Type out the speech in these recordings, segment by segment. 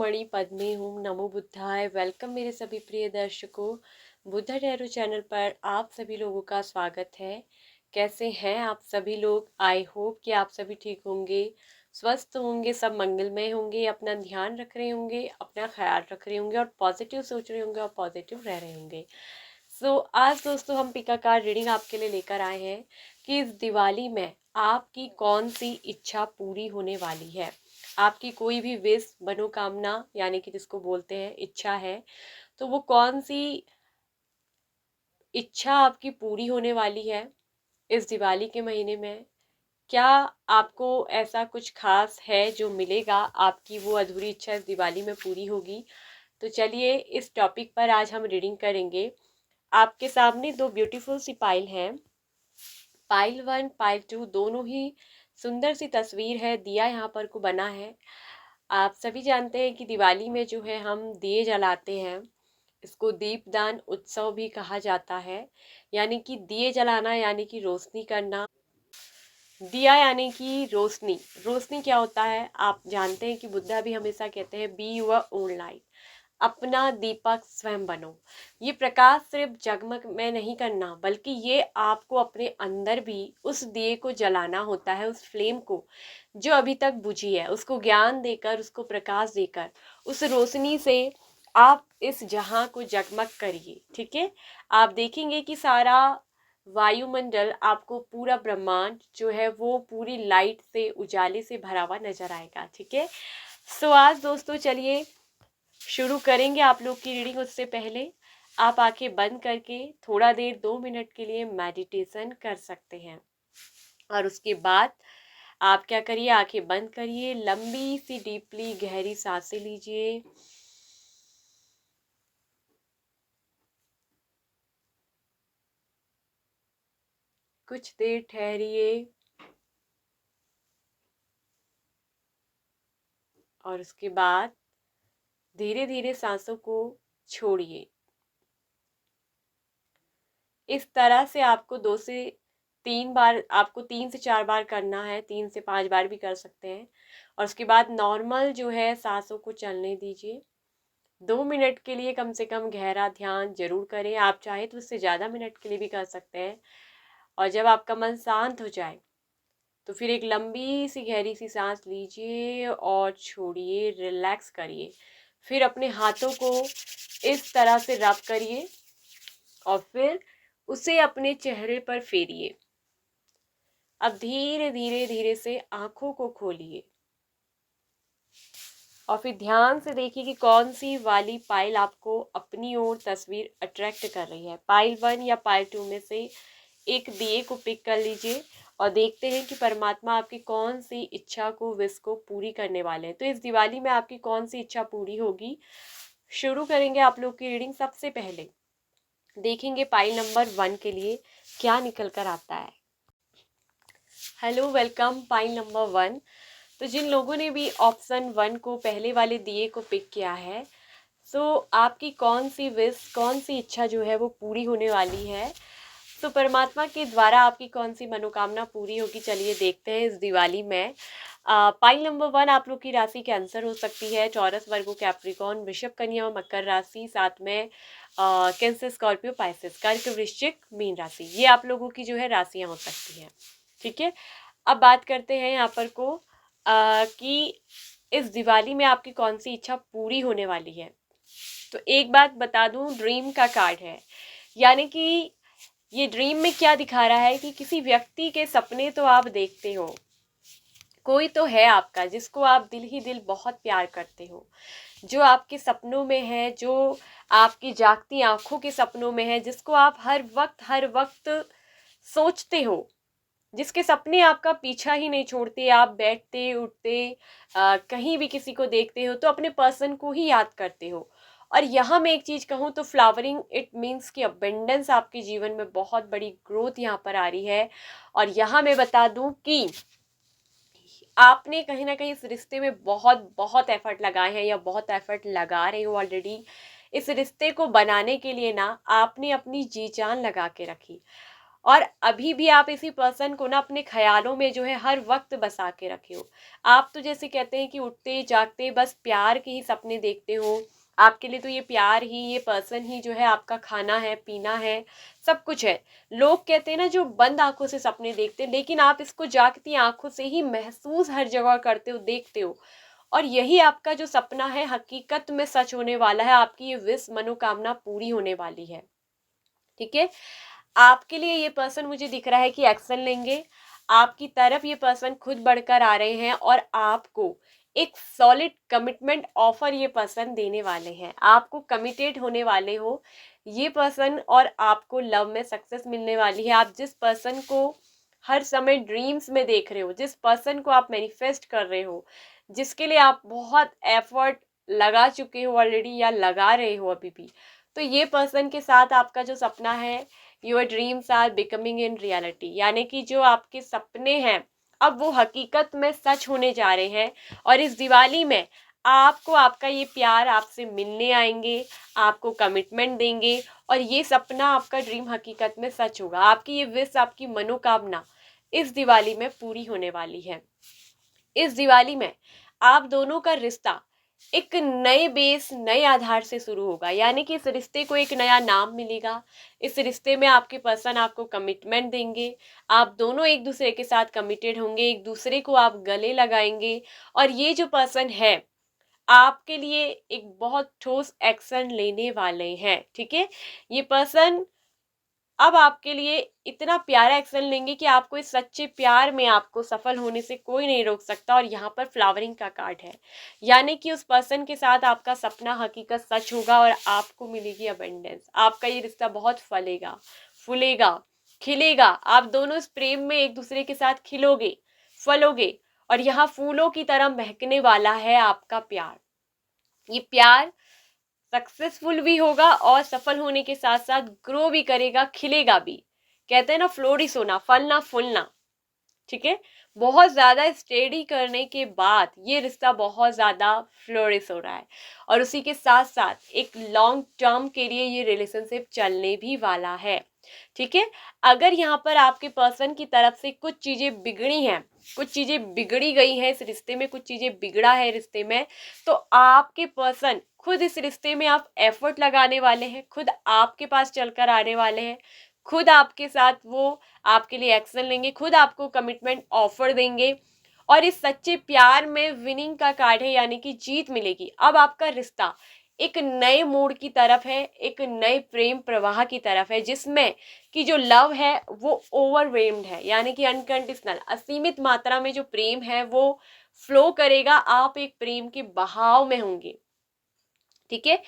मणि पद्मे हूँ। नमो बुद्धाय। वेलकम मेरे सभी प्रिय दर्शकों। बुद्धा टैरो चैनल पर आप सभी लोगों का स्वागत है। कैसे हैं आप सभी लोग? आई होप कि आप सभी ठीक होंगे, स्वस्थ होंगे, सब मंगलमय होंगे, अपना ध्यान रख रहे होंगे, अपना ख्याल रख रहे होंगे और पॉजिटिव सोच रहे होंगे और पॉजिटिव रह रहे होंगे। आज दोस्तों हम पिका कार्ड रीडिंग आपके लिए लेकर आए हैं कि इस दिवाली में आपकी कौन सी इच्छा पूरी होने वाली है। आपकी कोई भी विश, मनोकामना यानी कि जिसको बोलते हैं इच्छा है, तो वो कौन सी इच्छा आपकी पूरी होने वाली है इस दिवाली के महीने में। क्या आपको ऐसा कुछ खास है जो मिलेगा, आपकी वो अधूरी इच्छा इस दिवाली में पूरी होगी। तो चलिए इस टॉपिक पर आज हम रीडिंग करेंगे। आपके सामने दो ब्यूटीफुल सी पाइल हैं। पाइल 1 पाइल 2 दोनों ही सुंदर सी तस्वीर है। दिया यहाँ पर को बना है। आप सभी जानते हैं कि दिवाली में जो है हम दिए जलाते हैं। इसको दीपदान उत्सव भी कहा जाता है, यानी कि दिए जलाना यानी कि रोशनी करना। दिया यानी कि रोशनी। रोशनी क्या होता है आप जानते हैं कि बुद्धा भी हमेशा कहते हैं बी यूअर ओन लाइट। अपना दीपक स्वयं बनो। ये प्रकाश सिर्फ जगमग में नहीं करना, बल्कि ये आपको अपने अंदर भी उस दिए को जलाना होता है, उस फ्लेम को जो अभी तक बुझी है, उसको ज्ञान देकर, उसको प्रकाश देकर, उस रोशनी से आप इस जहां को जगमग करिए। ठीक है, आप देखेंगे कि सारा वायुमंडल, आपको पूरा ब्रह्मांड जो है वो पूरी लाइट से, उजाले से भरा हुआ नजर आएगा। ठीक है, आज दोस्तों चलिए शुरू करेंगे आप लोग की रीडिंग। उससे पहले आप आंखें बंद करके थोड़ा देर 2 मिनट के लिए मेडिटेशन कर सकते हैं। और उसके बाद आप क्या करिए, आंखें बंद करिए, लंबी सी डीपली गहरी सांसें लीजिए। कुछ देर ठहरिए और उसके बाद धीरे धीरे सांसों को छोड़िए। इस तरह से आपको 2 से 3 बार, आपको 3 से 4 बार करना है, 3 से 5 बार भी कर सकते हैं। और उसके बाद नॉर्मल जो है सांसों को चलने दीजिए। 2 मिनट के लिए कम से कम गहरा ध्यान जरूर करें। आप चाहे तो उससे ज़्यादा मिनट के लिए भी कर सकते हैं। और जब आपका मन शांत हो जाए तो फिर एक लंबी सी गहरी सी सांस लीजिए और छोड़िए, रिलैक्स करिए। फिर अपने हाथों को इस तरह से रब करिए और फिर उसे अपने चेहरे पर फेरिए। अब धीरे धीरे धीरे से आंखों को खोलिए और फिर ध्यान से देखिए कि कौन सी वाली पाइल आपको अपनी ओर तस्वीर अट्रैक्ट कर रही है। पाइल 1 या पाइल 2 में से एक दिए को पिक कर लीजिए और देखते हैं कि परमात्मा आपकी कौन सी इच्छा को, विश को पूरी करने वाले हैं। तो इस दिवाली में आपकी कौन सी इच्छा पूरी होगी। शुरू करेंगे आप लोग की रीडिंग। सबसे पहले देखेंगे पाइल नंबर 1 के लिए क्या निकल कर आता है। Hello, welcome pile number 1। तो जिन लोगों ने भी ऑप्शन 1 को, पहले वाले दिए को पिक किया है, आपकी कौन सी विश, कौन सी इच्छा जो है वो पूरी होने वाली है। तो परमात्मा के द्वारा आपकी कौन सी मनोकामना पूरी होगी, चलिए देखते हैं इस दिवाली में। पाइल नंबर 1 आप लोग की राशि कैंसर हो सकती है, टॉरस, वर्गो, कैप्रिकॉर्न, वृषभ, कन्या और मकर राशि, साथ में कैंसर, स्कॉर्पियो, पाइसेस, कर्क, वृश्चिक, मीन राशि, ये आप लोगों की जो है राशियां हो सकती हैं। ठीक है, अब बात करते हैं यहाँ पर को कि इस दिवाली में आपकी कौन सी इच्छा पूरी होने वाली है। तो एक बात बता दूं, ड्रीम का कार्ड है, यानी कि ये ड्रीम में क्या दिखा रहा है कि किसी व्यक्ति के सपने तो आप देखते हो, कोई तो है आपका जिसको आप दिल ही दिल बहुत प्यार करते हो, जो आपके सपनों में है, जो आपकी जागती आंखों के सपनों में है, जिसको आप हर वक्त सोचते हो, जिसके सपने आपका पीछा ही नहीं छोड़ते। आप बैठते उठते कहीं भी किसी को देखते हो तो अपने पर्सन को ही याद करते हो। और यहाँ मैं एक चीज़ कहूँ तो फ्लावरिंग, इट मीन्स कि अबेंडेंस आपके जीवन में बहुत बड़ी ग्रोथ यहाँ पर आ रही है। और यहाँ मैं बता दूँ कि आपने कहीं ना कहीं इस रिश्ते में बहुत बहुत एफर्ट लगाए हैं या बहुत एफर्ट लगा रहे हो ऑलरेडी। इस रिश्ते को बनाने के लिए ना आपने अपनी जी जान लगा के रखी। और अभी भी आप इसी पर्सन को ना अपने ख्यालों में जो है हर वक्त बसा के रखे हो। आप तो जैसे कहते हैं कि उठते जागते बस प्यार के ही सपने देखते हो। आपके लिए तो ये प्यार ही, ये पर्सन ही जो है आपका खाना है, पीना है, सब कुछ है। लोग कहते हैं ना जो बंद आंखों से सपने देखते हैं, लेकिन आप इसको जागती आंखों से ही महसूस हर जगह करते हो, देखते हो। और यही आपका जो सपना है हकीकत में सच होने वाला है। आपकी ये विश मनोकामना पूरी होने वाली है। ठीक है, आपके लिए ये पर्सन मुझे दिख रहा है कि एक्शन लेंगे। आपकी तरफ ये पर्सन खुद बढ़कर आ रहे हैं और आपको एक सॉलिड कमिटमेंट ऑफर ये पर्सन देने वाले हैं। आपको कमिटेड होने वाले हो ये पर्सन और आपको लव में सक्सेस मिलने वाली है। आप जिस पर्सन को हर समय ड्रीम्स में देख रहे हो, जिस पर्सन को आप मैनिफेस्ट कर रहे हो, जिसके लिए आप बहुत एफर्ट लगा चुके हो ऑलरेडी या लगा रहे हो अभी भी, तो ये पर्सन के साथ आपका जो सपना है, your dreams are becoming in reality, यानी कि जो आपके सपने हैं अब वो हकीकत में सच होने जा रहे हैं। और इस दिवाली में आपको आपका ये प्यार आपसे मिलने आएंगे, आपको कमिटमेंट देंगे और ये सपना आपका ड्रीम हकीकत में सच होगा। आपकी ये विश, आपकी मनोकामना इस दिवाली में पूरी होने वाली है। इस दिवाली में आप दोनों का रिश्ता एक नए बेस, नए आधार से शुरू होगा, यानी कि इस रिश्ते को एक नया नाम मिलेगा। इस रिश्ते में आपके पर्सन आपको कमिटमेंट देंगे, आप दोनों एक दूसरे के साथ कमिटेड होंगे, एक दूसरे को आप गले लगाएंगे और ये जो पर्सन है आपके लिए एक बहुत ठोस एक्शन लेने वाले हैं। ठीक है, ये पर्सन अब आपके लिए इतना प्यारा एक्शन लेंगे कि आपको इस सच्चे प्यार में आपको सफल होने से कोई नहीं रोक सकता। और यहाँ पर फ्लावरिंग का कार्ड है, यानी कि उस पर्सन के साथ आपका सपना हकीकत सच होगा और आपको मिलेगी अबंडेंस। आपका ये रिश्ता बहुत फलेगा, फूलेगा, खिलेगा। आप दोनों इस प्रेम में एक दूसरे के साथ खिलोगे, फलोगे और यहाँ फूलों की तरह महकने वाला है आपका प्यार। ये प्यार सक्सेसफुल भी होगा और सफल होने के साथ साथ ग्रो भी करेगा, खिलेगा भी। कहते हैं ना फ्लोरिश होना, फलना फूलना। ठीक है, बहुत ज्यादा स्टडी करने के बाद ये रिश्ता बहुत ज्यादा फ्लोरिश हो रहा है और उसी के साथ साथ एक लॉन्ग टर्म के लिए ये रिलेशनशिप चलने भी वाला है। ठीक है, अगर यहाँ पर आपके पर्सन की तरफ से कुछ चीजें बिगड़ी हैं, कुछ चीजें बिगड़ी गई हैं इस रिश्ते में, कुछ चीजें बिगड़ा है रिश्ते में, तो आपके पर्सन खुद इस रिश्ते में आप एफर्ट लगाने वाले हैं, खुद आपके पास चलकर आने वाले हैं, खुद आपके साथ वो आपके लिए एक्शन लेंगे, खुद आपको कमिटमेंट ऑफर देंगे और इस सच्चे प्यार में विनिंग का कार्ड है, यानी कि जीत मिलेगी। अब आपका रिश्ता एक नए मोड़ की तरफ है, एक नए प्रेम प्रवाह की तरफ है, जिसमें कि जो लव है वो ओवरवेल्म्ड है, यानी कि अनकंडीशनल, असीमित मात्रा में जो प्रेम है वो फ्लो करेगा। आप एक प्रेम के बहाव में होंगे। ठीक है,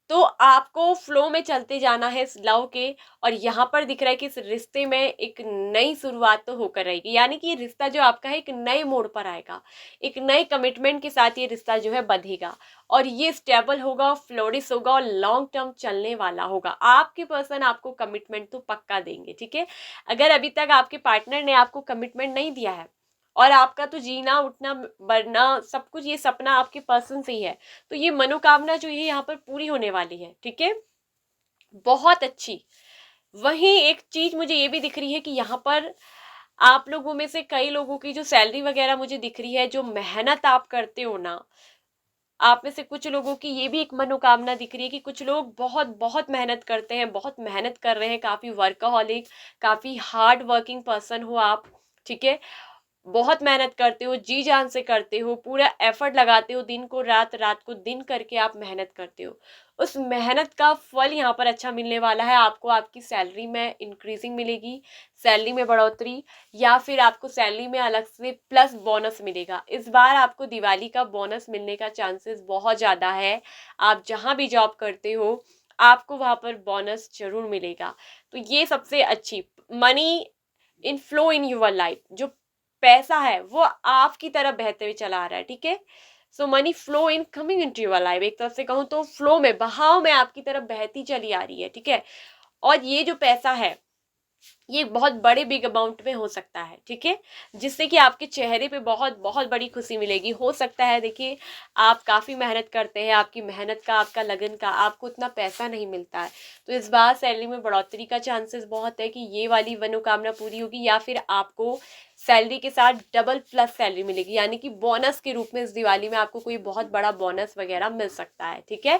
तो आपको फ्लो में चलते जाना है इस लव के। और यहाँ पर दिख रहा है कि इस रिश्ते में एक नई शुरुआत तो होकर रहेगी, यानी कि ये रिश्ता जो आपका है एक नए मोड़ पर आएगा, एक नए कमिटमेंट के साथ ये रिश्ता जो है बंधेगा और ये स्टेबल होगा, फ्लोरिश होगा और लॉन्ग टर्म चलने वाला होगा। आपके पर्सन आपको कमिटमेंट तो पक्का देंगे। ठीक है, अगर अभी तक आपके पार्टनर ने आपको कमिटमेंट नहीं दिया है और आपका तो जीना उठना बढ़ना सब कुछ ये सपना आपके पर्सन से ही है, तो ये मनोकामना जो है यहाँ पर पूरी होने वाली है। ठीक है, बहुत अच्छी। वहीं एक चीज मुझे ये भी दिख रही है कि यहाँ पर आप लोगों में से कई लोगों की जो सैलरी वगैरह मुझे दिख रही है, जो मेहनत आप करते हो ना, आप में से कुछ लोगों की ये भी एक मनोकामना दिख रही है कि कुछ लोग बहुत बहुत मेहनत करते हैं, बहुत मेहनत कर रहे हैं, काफी वर्कaholic, काफी हार्ड वर्किंग पर्सन हो आप। ठीक है, बहुत मेहनत करते हो, जी जान से करते हो, पूरा एफर्ट लगाते हो, दिन को रात, रात को दिन करके आप मेहनत करते हो। उस मेहनत का फल यहाँ पर अच्छा मिलने वाला है। आपको आपकी सैलरी में इंक्रीजिंग मिलेगी, सैलरी में बढ़ोतरी, या फिर आपको सैलरी में अलग से प्लस बोनस मिलेगा। इस बार आपको दिवाली का बोनस मिलने का चांसेस बहुत ज़्यादा है। आप जहाँ भी जॉब करते हो आपको वहाँ पर बोनस जरूर मिलेगा। तो ये सबसे अच्छी money in flow in your life, जो पैसा है वो आपकी तरफ बहते हुए चला आ रहा है। ठीक है, so money flow in coming into your life, एक तरफ से कहूँ तो फ्लो में, बहाव में आपकी तरफ बहती चली आ रही है। ठीक है, और ये जो पैसा है ये बहुत बड़े बिग अमाउंट में हो सकता है, ठीक है, जिससे कि आपके चेहरे पे बहुत बहुत बड़ी खुशी मिलेगी। हो सकता है देखिए आप काफ़ी मेहनत करते हैं, आपकी मेहनत का, आपका लगन का आपको उतना पैसा नहीं मिलता है, तो इस बार सैलरी में बढ़ोतरी का चांसेस बहुत है कि ये वाली मनोकामना पूरी होगी, या फिर आपको सैलरी के साथ डबल प्लस सैलरी मिलेगी, यानी कि बोनस के रूप में इस दिवाली में आपको कोई बहुत बड़ा बोनस वगैरह मिल सकता है, ठीक है।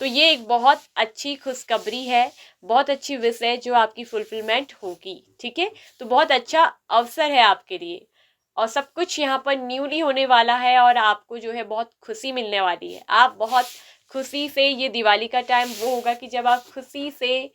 तो ये एक बहुत अच्छी खुशखबरी है, बहुत अच्छी विश है जो आपकी फुलफिलमेंट होगी, ठीक है। तो बहुत अच्छा अवसर है आपके लिए, और सब कुछ यहाँ पर न्यूली होने वाला है, और आपको जो है बहुत खुशी मिलने वाली है। आप बहुत खुशी से, ये दिवाली का टाइम वो होगा कि जब आप खुशी से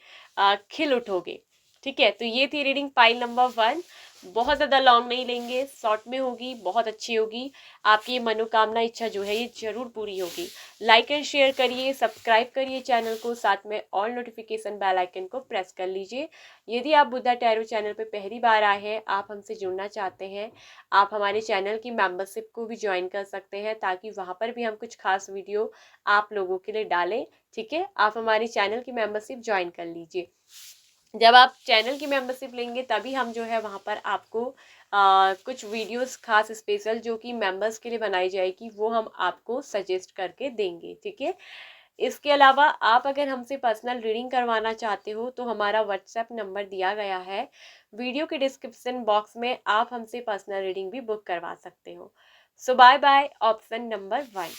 खिल उठोगे, ठीक है। तो ये थी रीडिंग पाइल नंबर 1। बहुत ज़्यादा लॉन्ग नहीं लेंगे, शॉर्ट में होगी, बहुत अच्छी होगी। आपकी ये मनोकामना इच्छा जो है ये जरूर पूरी होगी। लाइक एंड शेयर करिए, सब्सक्राइब करिए चैनल को, साथ में ऑल नोटिफिकेशन बेल आइकन को प्रेस कर लीजिए। यदि आप बुद्धा टैरो चैनल पे पहली बार आए हैं, आप हमसे जुड़ना चाहते हैं, आप हमारे चैनल की मेंबरशिप को भी ज्वाइन कर सकते हैं, ताकि वहाँ पर भी हम कुछ खास वीडियो आप लोगों के लिए डालें, ठीक है। आप हमारे चैनल की मेंबरशिप ज्वाइन कर लीजिए। जब आप चैनल की मेंबरशिप लेंगे तभी हम जो है वहाँ पर आपको कुछ वीडियोस खास स्पेशल जो कि मेंबर्स के लिए बनाई जाएगी वो हम आपको सजेस्ट करके देंगे, ठीक है। इसके अलावा आप अगर हमसे पर्सनल रीडिंग करवाना चाहते हो तो हमारा व्हाट्सएप नंबर दिया गया है वीडियो के डिस्क्रिप्शन बॉक्स में, आप हमसे पर्सनल रीडिंग भी बुक करवा सकते हो। So bye bye option number 1।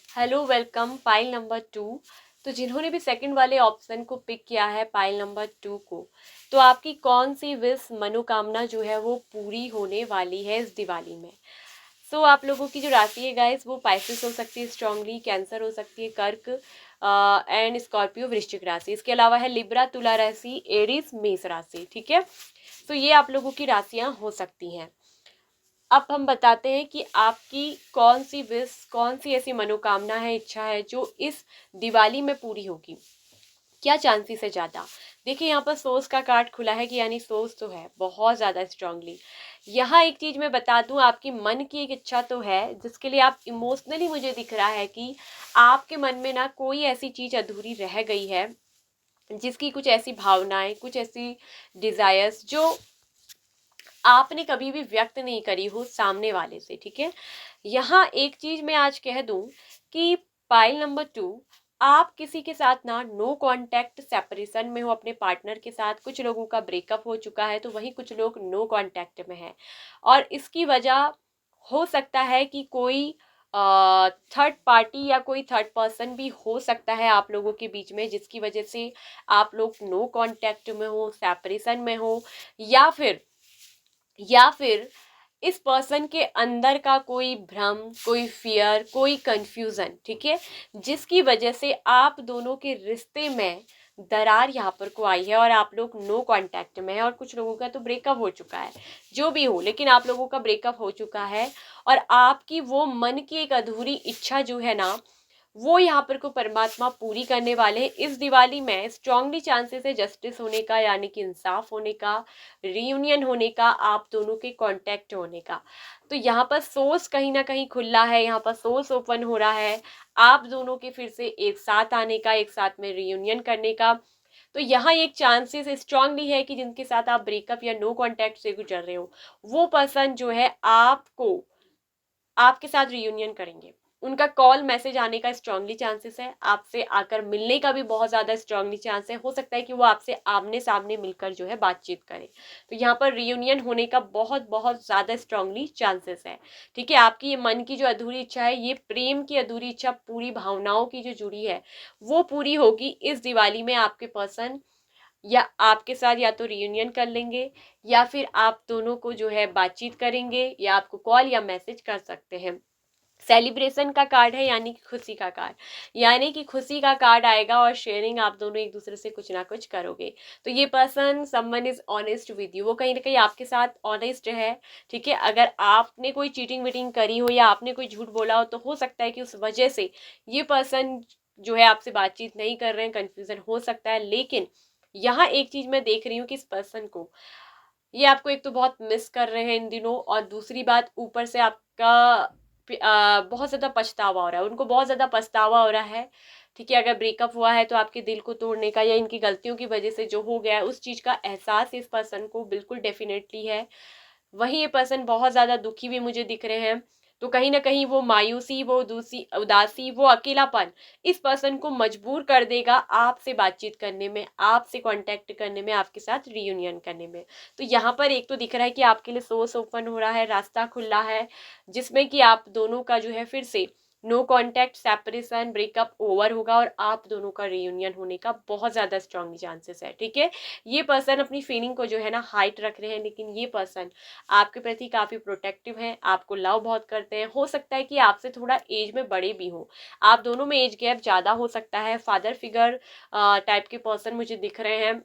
Hello welcome pile number 2। तो जिन्होंने भी सेकंड वाले ऑप्शन को पिक किया है पाइल नंबर 2 को, तो आपकी कौन सी विश मनोकामना जो है वो पूरी होने वाली है इस दिवाली में। सो आप लोगों की जो राशि है गाइस वो पाइसेस हो सकती है स्ट्रांगली, कैंसर हो सकती है, कर्क एंड स्कॉर्पियो वृश्चिक राशि। इसके अलावा है लिब्रा तुला राशि, एरीज मेष राशि, ठीक है। तो ये आप लोगों की राशियां हो सकती हैं। अब हम बताते हैं कि आपकी कौन सी विश, कौन सी ऐसी मनोकामना है, इच्छा है जो इस दिवाली में पूरी होगी। क्या चांसेस है ज़्यादा। देखिए यहाँ पर सोर्स का कार्ड खुला है कि यानी सोर्स तो है बहुत ज़्यादा स्ट्रांगली। यहाँ एक चीज़ मैं बता दूँ, आपकी मन की एक इच्छा तो है जिसके लिए आप इमोशनली, मुझे दिख रहा है कि आपके मन में ना कोई ऐसी चीज़ अधूरी रह गई है, जिसकी कुछ ऐसी भावनाएं, कुछ ऐसी डिज़ायर्स जो आपने कभी भी व्यक्त नहीं करी हो सामने वाले से, ठीक है। यहाँ एक चीज मैं आज कह दूं कि पाइल नंबर 2, आप किसी के साथ ना नो कांटेक्ट सेपरेशन में हो अपने पार्टनर के साथ। कुछ लोगों का ब्रेकअप हो चुका है तो वहीं कुछ लोग नो कांटेक्ट में हैं, और इसकी वजह हो सकता है कि कोई थर्ड पार्टी या कोई थर्ड पर्सन भी हो सकता है आप लोगों के बीच में, जिसकी वजह से आप लोग नो कांटेक्ट में हो, सेपरेशन में हो, या फिर इस पर्सन के अंदर का कोई भ्रम, कोई फियर, कोई कंफ्यूजन, ठीक है, जिसकी वजह से आप दोनों के रिश्ते में दरार यहाँ पर को आई है और आप लोग नो कांटेक्ट में है। और कुछ लोगों का तो ब्रेकअप हो चुका है, जो भी हो, लेकिन आप लोगों का ब्रेकअप हो चुका है, और आपकी वो मन की एक अधूरी इच्छा जो है ना, वो यहाँ पर को परमात्मा पूरी करने वाले हैं इस दिवाली में। स्ट्रांगली चांसेस है जस्टिस होने का, यानी कि इंसाफ होने का, रियूनियन होने का, आप दोनों के कांटेक्ट होने का। तो यहाँ पर सोर्स कहीं ना कहीं खुला है, यहाँ पर सोर्स ओपन हो रहा है आप दोनों के फिर से एक साथ आने का, एक साथ में रियूनियन करने का। तो यहाँ एक चांसेस स्ट्रांगली है कि जिनके साथ आप ब्रेकअप या नो कांटेक्ट से गुजर रहे हो, वो पर्सन जो है आपको, आपके साथ रियूनियन करेंगे। उनका कॉल मैसेज आने का स्ट्रांगली चांसेस है, आपसे आकर मिलने का भी बहुत ज़्यादा स्ट्रांगली चांस है। हो सकता है कि वो आपसे आमने सामने मिलकर जो है बातचीत करें। तो यहाँ पर रियूनियन होने का बहुत बहुत ज़्यादा स्ट्रांगली चांसेस है, ठीक है। आपकी ये मन की जो अधूरी इच्छा है, ये प्रेम की अधूरी इच्छा, पूरी भावनाओं की जो जुड़ी है वो पूरी होगी इस दिवाली में। आपके पर्सन या आपके साथ या तो रियूनियन कर लेंगे, या फिर आप दोनों को जो है बातचीत करेंगे, या आपको कॉल या मैसेज कर सकते हैं। सेलिब्रेशन का कार्ड है, यानी कि खुशी का कार्ड, यानी कि खुशी का कार्ड आएगा और शेयरिंग आप दोनों एक दूसरे से कुछ ना कुछ करोगे। तो ये person, someone is honest with you, वो कहीं ना कहीं आपके साथ ऑनेस्ट है, ठीक है। अगर आपने कोई चीटिंग वीटिंग करी हो या आपने कोई झूठ बोला हो तो हो सकता है कि उस वजह से ये पर्सन जो है आपसे बातचीत नहीं कर रहे हैं, कंफ्यूजन हो सकता है। लेकिन यहाँ एक चीज मैं देख रही हूँ कि इस पर्सन को, ये आपको एक तो बहुत मिस कर रहे हैं इन दिनों, और दूसरी बात ऊपर से आपका बहुत ज़्यादा पछतावा हो रहा है, उनको बहुत ज़्यादा पछतावा हो रहा है। ठीक है, अगर ब्रेकअप हुआ है तो आपके दिल को तोड़ने का या इनकी गलतियों की वजह से जो हो गया है उस चीज़ का एहसास इस पर्सन को बिल्कुल डेफिनेटली है। वहीं ये पर्सन बहुत ज़्यादा दुखी भी मुझे दिख रहे हैं। तो कहीं ना कहीं वो मायूसी, वो दूसरी उदासी, वो अकेलापन इस पर्सन को मजबूर कर देगा आपसे बातचीत करने में, आपसे कांटेक्ट करने में, आपके साथ रियूनियन करने में। तो यहाँ पर एक तो दिख रहा है कि आपके लिए सोर्स ओपन हो रहा है, रास्ता खुला है, जिसमें कि आप दोनों का जो है फिर से no contact, separation, breakup over होगा और आप दोनों का रियूनियन होने का बहुत ज़्यादा स्ट्रांग चांसेस है। ठीक है, ये पर्सन अपनी फीलिंग को जो है ना हाइट रख रहे हैं, लेकिन ये पर्सन आपके प्रति काफ़ी प्रोटेक्टिव हैं, आपको लव बहुत करते हैं। हो सकता है कि आपसे थोड़ा एज में बड़े भी हों, आप दोनों में एज गैप ज़्यादा हो सकता है। फादर फिगर टाइप के पर्सन मुझे दिख रहे हैं,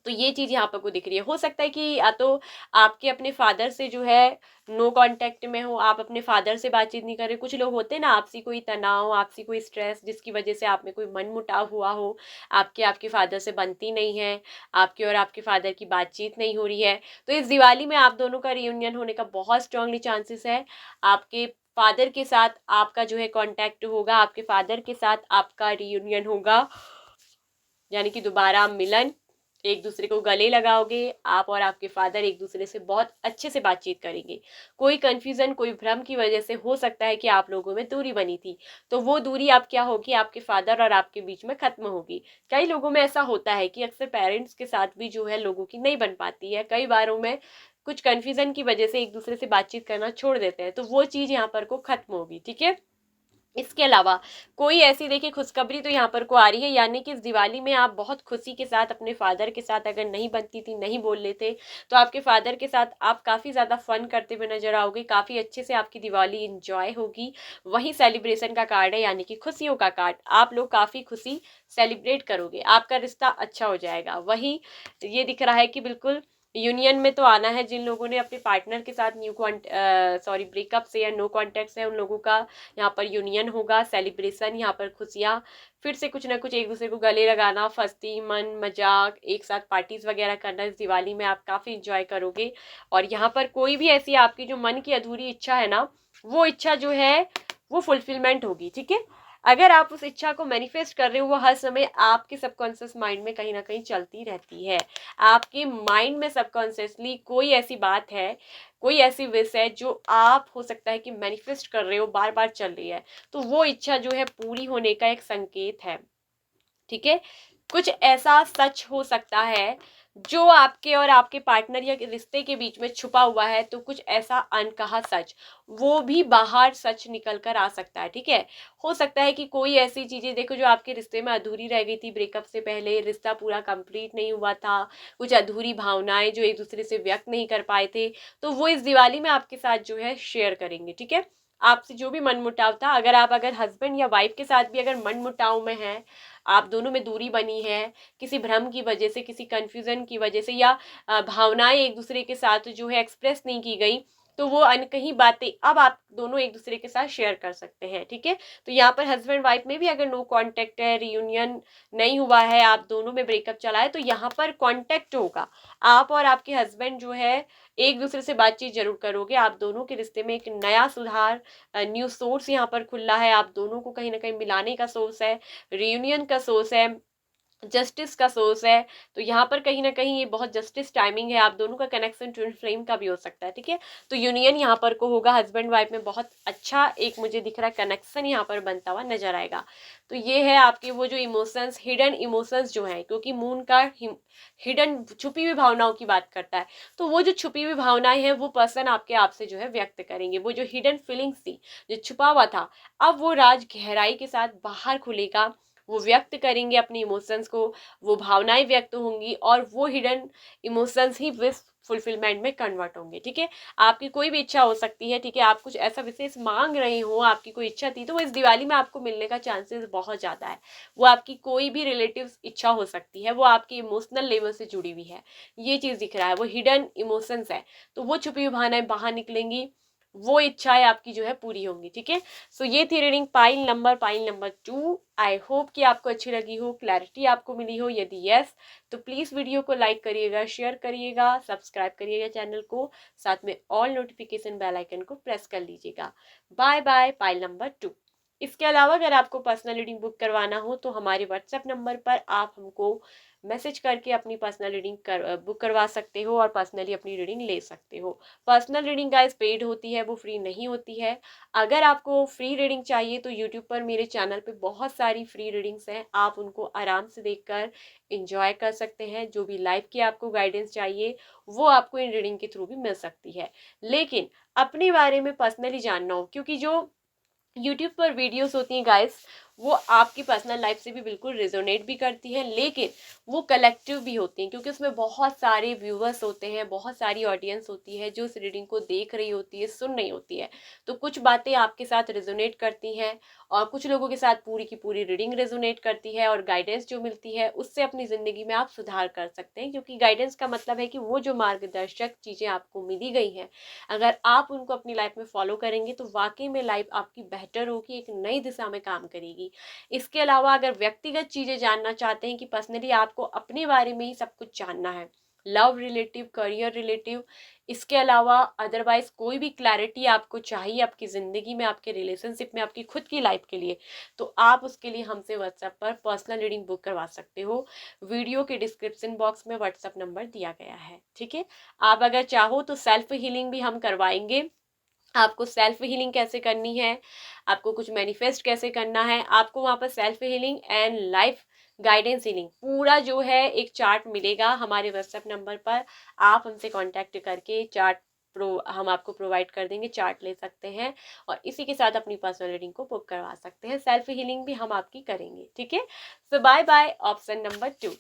तो ये चीज़ यहाँ पर को दिख रही है। हो सकता है कि या तो आपके अपने फादर से जो है नो कांटेक्ट में हो, आप अपने फादर से बातचीत नहीं कर रहे। कुछ लोग होते हैं ना, आपसी कोई तनाव, आपसी कोई स्ट्रेस जिसकी वजह से आप में कोई मनमुटाव हुआ हो, आपके आपके फादर से बनती नहीं है, आपके और आपके फादर की बातचीत नहीं हो रही है। तो इस दिवाली में आप दोनों का रियूनियन होने का बहुत स्ट्रांगली चांसेस है। आपके फादर के साथ आपका जो है कांटेक्ट होगा, आपके फादर के साथ आपका रियूनियन होगा, यानी कि दोबारा मिलन, एक दूसरे को गले लगाओगे, आप और आपके फादर एक दूसरे से बहुत अच्छे से बातचीत करेंगे। कोई कंफ्यूजन, कोई भ्रम की वजह से हो सकता है कि आप लोगों में दूरी बनी थी, तो वो दूरी अब क्या होगी, आपके फादर और आपके बीच में खत्म होगी। कई लोगों में ऐसा होता है कि अक्सर पेरेंट्स के साथ भी जो है लोगों की नहीं बन पाती है, कई बारों में कुछ कंफ्यूजन की वजह से एक दूसरे से बातचीत करना छोड़ देते हैं, तो वो चीज़ यहाँ पर को खत्म होगी। ठीक है, इसके अलावा कोई ऐसी देखिए खुशखबरी तो यहाँ पर को आ रही है, यानी कि इस दिवाली में आप बहुत खुशी के साथ अपने फादर के साथ, अगर नहीं बनती थी, नहीं बोल लेते, तो आपके फादर के साथ आप काफ़ी ज़्यादा फन करते हुए नजर आओगे, काफ़ी अच्छे से आपकी दिवाली इंजॉय होगी। वहीं सेलिब्रेशन का कार्ड है, यानी कि खुशियों का कार्ड, आप लोग काफ़ी खुशी सेलिब्रेट करोगे, आपका रिश्ता अच्छा हो जाएगा। वहीं ये दिख रहा है कि बिल्कुल यूनियन में तो आना है। जिन लोगों ने अपने पार्टनर के साथ ब्रेकअप से या नो कॉन्टेक्ट है, उन लोगों का यहाँ पर यूनियन होगा, सेलिब्रेशन, यहाँ पर खुशियाँ, फिर से कुछ ना कुछ एक दूसरे को गले लगाना, फस्ती मन मजाक, एक साथ पार्टीज वगैरह करना इस दिवाली में आप काफ़ी इंजॉय करोगे। और यहाँ पर कोई भी ऐसी आपकी जो मन की अधूरी इच्छा है ना, वो इच्छा जो है वो फुलफिलमेंट होगी। ठीक है, अगर आप उस इच्छा को मैनिफेस्ट कर रहे हो, वो हर समय आपके सबकॉन्शियस माइंड में कहीं ना कहीं चलती रहती है। आपके माइंड में सबकॉन्शियसली कोई ऐसी बात है, कोई ऐसी विश है जो आप हो सकता है कि मैनिफेस्ट कर रहे हो, बार बार चल रही है, तो वो इच्छा जो है पूरी होने का एक संकेत है। ठीक है, कुछ ऐसा सच हो सकता है जो आपके और आपके पार्टनर या रिश्ते के बीच में छुपा हुआ है, तो कुछ ऐसा अनकहा सच वो भी बाहर सच निकल कर आ सकता है। ठीक है, हो सकता है कि कोई ऐसी चीजें देखो जो आपके रिश्ते में अधूरी रह गई थी, ब्रेकअप से पहले रिश्ता पूरा कंप्लीट नहीं हुआ था, कुछ अधूरी भावनाएं जो एक दूसरे से व्यक्त नहीं कर पाए थे, तो वो इस दिवाली में आपके साथ जो है शेयर करेंगे। ठीक है, आपसे जो भी मनमुटाव था, अगर हस्बैंड या वाइफ के साथ भी अगर मनमुटाव में है, आप दोनों में दूरी बनी है किसी भ्रम की वजह से, किसी कंफ्यूजन की वजह से, या भावनाएं एक दूसरे के साथ जो है एक्सप्रेस नहीं की गई, तो वो अनकही बातें अब आप दोनों एक दूसरे के साथ शेयर कर सकते हैं। ठीक है, तो यहाँ पर हस्बैंड वाइफ में भी अगर नो कांटेक्ट है, रियूनियन नहीं हुआ है, आप दोनों में ब्रेकअप चला है, तो यहाँ पर कांटेक्ट होगा, आप और आपके हस्बैंड जो है एक दूसरे से बातचीत जरूर करोगे। आप दोनों के रिश्ते में एक नया सुधार, न्यू सोर्स यहाँ पर खुला है, आप दोनों को कहीं ना कहीं मिलाने का सोर्स है, रियूनियन का सोर्स है, जस्टिस का सोर्स है। तो यहाँ पर कहीं ना कहीं ये बहुत जस्टिस टाइमिंग है, आप दोनों का कनेक्शन ट्विन फ्लेम का भी हो सकता है। ठीक है, तो यूनियन यहाँ पर को होगा, हस्बैंड वाइफ में बहुत अच्छा एक मुझे दिख रहा है कनेक्शन यहाँ पर बनता हुआ नजर आएगा। तो ये है आपके वो जो इमोशंस, हिडन इमोशंस जो है, क्योंकि मून का हिडन छुपी हुई भावनाओं की बात करता है, तो वो जो छुपी हुई भावनाएं हैं वो पर्सन आपके आप से जो है व्यक्त करेंगे। वो जो हिडन फीलिंग्स थी, जो छुपा हुआ था, अब वो राज गहराई के साथ बाहर खुलेगा, वो व्यक्त करेंगे अपने इमोशंस को, वो भावनाएं व्यक्त होंगी और वो हिडन इमोशंस ही विश फुलफिलमेंट में कन्वर्ट होंगे। ठीक है, आपकी कोई भी इच्छा हो सकती है, ठीक है, आप कुछ ऐसा विशेष मांग रहे हो, आपकी कोई इच्छा थी, तो वो इस दिवाली में आपको मिलने का चांसेस बहुत ज़्यादा है। वो आपकी कोई भी रिलेटिव्स इच्छा हो सकती है, वो आपकी इमोशनल लेवल से जुड़ी हुई है, ये चीज़ दिख रहा है, वो हिडन इमोशंस है, तो वो छुपी हुई भावनाएं बाहर निकलेंगी। वो इच्छाएं आपकी जो है पूरी होंगी। ठीक है, सो ये थी reading pile number 2। I hope कि आपको अच्छी लगी हो, क्लैरिटी आपको मिली हो। यदि यस तो प्लीज़ वीडियो को लाइक करिएगा, शेयर करिएगा, सब्सक्राइब करिएगा चैनल को, साथ में ऑल नोटिफिकेशन बेल आइकन को प्रेस कर लीजिएगा। Bye bye pile number 2। इसके अलावा अगर आपको पर्सनल रीडिंग बुक करवाना हो तो हमारे व्हाट्सएप नंबर पर आप हमको मैसेज करके अपनी पर्सनल रीडिंग बुक करवा सकते हो और पर्सनली अपनी रीडिंग ले सकते हो। पर्सनल रीडिंग गाइस पेड होती है, वो फ्री नहीं होती है। अगर आपको फ्री रीडिंग चाहिए तो यूट्यूब पर मेरे चैनल पे बहुत सारी फ्री रीडिंग्स हैं, आप उनको आराम से देखकर इंजॉय कर सकते हैं। जो भी लाइफ की आपको गाइडेंस चाहिए वो आपको इन रीडिंग के थ्रू भी मिल सकती है। लेकिन अपने बारे में पर्सनली जानना हो, क्योंकि जो यूट्यूब पर वीडियोस होती हैं गाइस वो आपकी पर्सनल लाइफ से भी बिल्कुल रिजोनेट भी करती हैं, लेकिन वो कलेक्टिव भी होती हैं, क्योंकि उसमें बहुत सारे व्यूवर्स होते हैं, बहुत सारी ऑडियंस होती है जो उस रीडिंग को देख रही होती है, सुन रही होती है। तो कुछ बातें आपके साथ रिजोनेट करती हैं और कुछ लोगों के साथ पूरी की पूरी रीडिंग रेजोनेट करती है, और गाइडेंस जो मिलती है उससे अपनी ज़िंदगी में आप सुधार कर सकते हैं। क्योंकि गाइडेंस का मतलब है कि वो जो मार्गदर्शक चीज़ें आपको मिली गई हैं, अगर आप उनको अपनी लाइफ में फॉलो करेंगे तो वाकई में लाइफ आपकी बेहतर होगी, एक नई दिशा में काम करेगी। इसके अलावा अगर व्यक्तिगत चीज़ें जानना चाहते हैं कि पर्सनली आपको अपने बारे में ही सब कुछ जानना है, लव रिलेटिव, करियर रिलेटिव, इसके अलावा अदरवाइज कोई भी क्लैरिटी आपको चाहिए आपकी ज़िंदगी में, आपके रिलेशनशिप में, आपकी खुद की लाइफ के लिए, तो आप उसके लिए हमसे व्हाट्सएप पर पर्सनल रीडिंग बुक करवा सकते हो। वीडियो के डिस्क्रिप्शन बॉक्स में व्हाट्सएप नंबर दिया गया है। ठीक है, आप अगर चाहो तो सेल्फ हीलिंग भी हम करवाएंगे। आपको सेल्फ हीलिंग कैसे करनी है, आपको कुछ मैनिफेस्ट कैसे करना है, आपको वहाँ पर self healing and life guidance healing पूरा जो है एक चार्ट मिलेगा हमारे व्हाट्सएप नंबर पर। आप हमसे कांटेक्ट करके चार्ट हम आपको प्रोवाइड कर देंगे, चार्ट ले सकते हैं और इसी के साथ अपनी पर्सनल रीडिंग को बुक करवा सकते हैं। सेल्फ हीलिंग भी हम आपकी करेंगे। ठीक है, सो बाय बाय ऑप्शन नंबर 2।